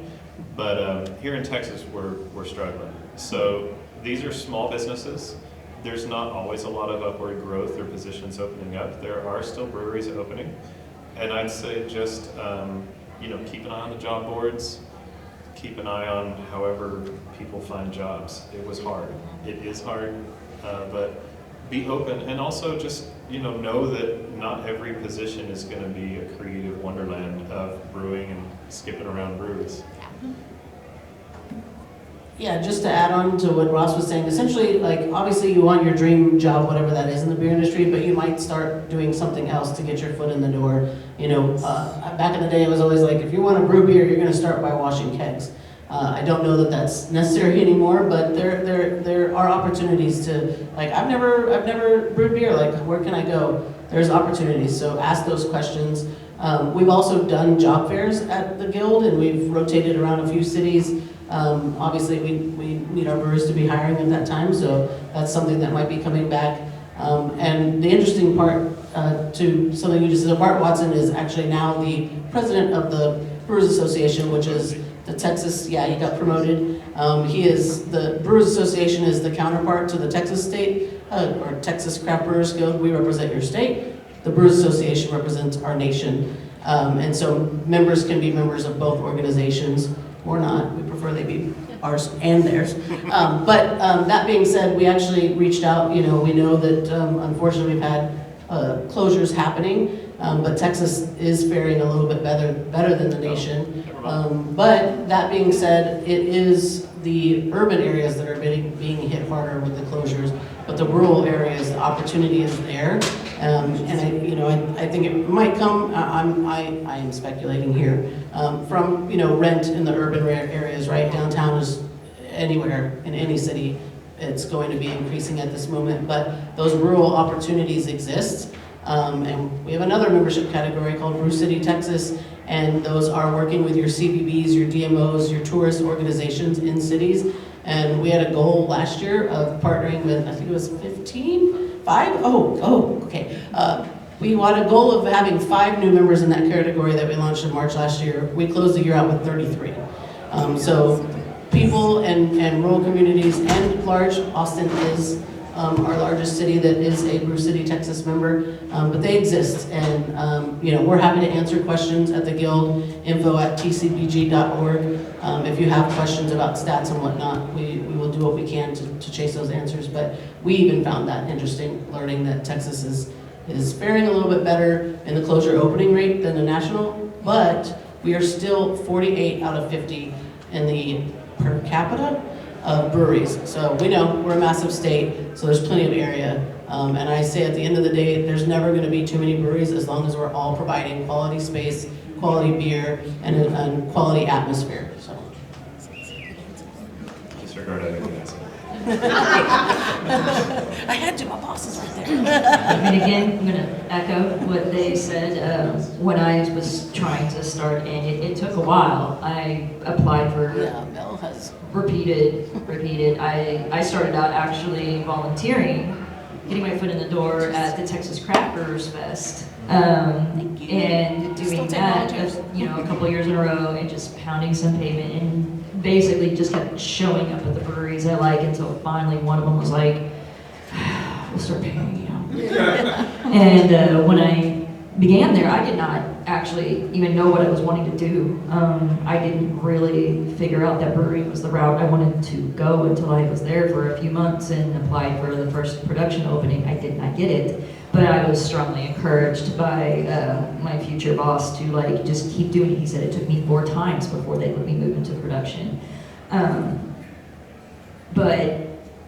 but here in Texas we're struggling. So these are small businesses. There's not always a lot of upward growth or positions opening up. There are still breweries opening, and I'd say just keep an eye on the job boards. Keep an eye on however people find jobs. It was hard. It is hard, but be open, and also just know that not every position is going to be a creative wonderland of brewing and skipping around breweries.
Yeah, just to add on to what Ross was saying, essentially, like, obviously you want your dream job, whatever that is in the beer industry, but you might start doing something else to get your foot in the door. Back in the day, it was always like, if you want to brew beer, you're going to start by washing kegs. I don't know that that's necessary anymore, but there are opportunities to, like, I've never brewed beer, like, where can I go? There's opportunities, so ask those questions. We've also done job fairs at the Guild, and we've rotated around a few cities. Obviously, we need our brewers to be hiring at that time, so that's something that might be coming back. And the interesting part to something you just said, Bart Watson is actually now the president of the Brewers Association, which is the Texas, he got promoted. The Brewers Association is the counterpart to the Texas state, or Texas Craft Brewers Guild. We represent your state. The Brewers Association represents our nation. And so members can be members of both organizations, or not. We prefer they be ours and theirs. But that being said, we actually reached out. We know that unfortunately we've had closures happening, but Texas is faring a little bit better than the nation. But that being said, it is the urban areas that are being hit harder with the closures, but the rural areas, the opportunity is there. And I think it might come. I am speculating here from rent in the urban areas. Right, downtown is anywhere in any city. It's going to be increasing at this moment, but those rural opportunities exist. And we have another membership category called Brew City Texas, and those are working with your CBBs, your DMOs, your tourist organizations in cities. And we had a goal last year of partnering with, I think it was 5? Okay. We had a goal of having 5 new members in that category that we launched in March last year. We closed the year out with 33. So people and rural communities and large. Austin is our largest city that is a Brew City, Texas member, but they exist, and we're happy to answer questions at the Guild, info@tcbg.org. If you have questions about stats and whatnot, we will do what we can to chase those answers, but we even found that interesting, learning that Texas is faring a little bit better in the closure opening rate than the national, but we are still 48 out of 50 in the per capita of breweries. So we know we're a massive state, so there's plenty of area. And I say at the end of the day, there's never going to be too many breweries as long as we're all providing quality space, quality beer, and quality atmosphere. So.
Disregard everything I said.
I had you, my boss is right there.
And again, I'm gonna echo what they said, when I was trying to start, and it took a while. I applied for
Mel has.
repeated. I started out actually volunteering, getting my foot in the door at the Texas Craft Brewers Fest. And doing that, a couple of years in a row, and just pounding some pavement, and basically just kept showing up at the breweries I like, until finally one of them was like, we'll start paying you. And when I began there, I did not actually even know what I was wanting to do. I didn't really figure out that brewing was the route I wanted to go until I was there for a few months and applied for the first production opening. I did not get it, but I was strongly encouraged by my future boss to just keep doing it. He said it took me 4 times before they let me move into production. But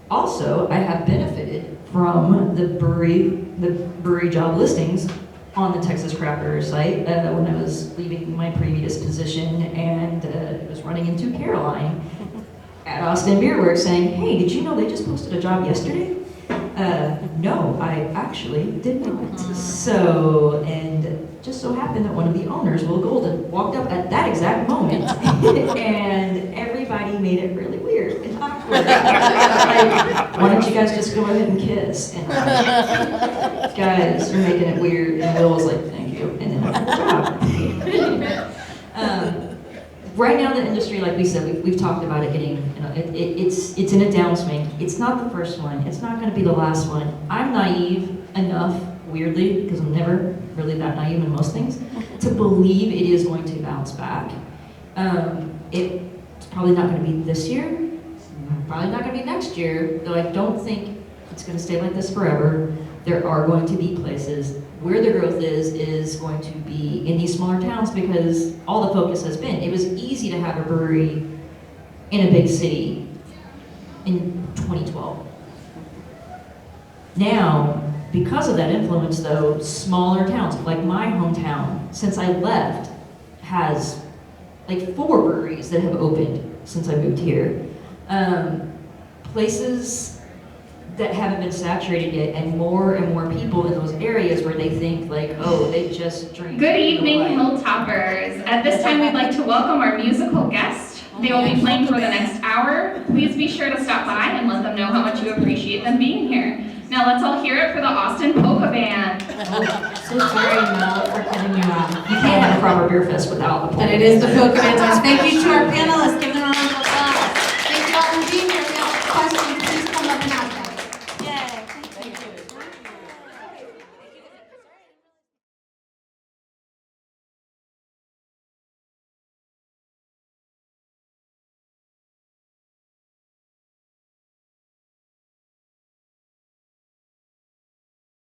also, I have benefited from the brewery job listings on the Texas Craft Brewer site when I was leaving my previous position, and was running into Caroline at Austin Beer Works saying, hey, did you know they just posted a job yesterday? No, I actually did not. So, and just so happened that one of the owners, Will Golden, walked up at that exact moment, and everybody made it really weird and awkward. Why don't you guys just go ahead and kiss? And guys are making it weird, and Will was like, thank you, and then right now the industry, like we said, we've talked about it getting, it's in a downswing. It's not the first one. It's not going to be the last one. I'm naive enough, weirdly, because I'm never really that naive in most things, to believe it is going to bounce back. It's probably not going to be this year. Probably not going to be next year, though I don't think it's going to stay like this forever. There are going to be places where the growth is going to be in these smaller towns, because all the focus has been. It was easy to have a brewery in a big city in 2012. Now, because of that influence though, smaller towns, like my hometown, since I left, has like 4 breweries that have opened since I moved here. Places that haven't been saturated yet, and more people in those areas where they think like, oh, they just drink.
Good evening, Hilltoppers. At this time, we'd like to welcome our musical guest. They will be playing for the next hour. Please be sure to stop by and let them know how much you appreciate them being here. Now let's all hear it for the Austin Polka Band.
So sorry, Mel, for cutting you off.
You can't have a proper beer fest without the polka.
But it is the Polka Band. Thank you to our panelists. Give them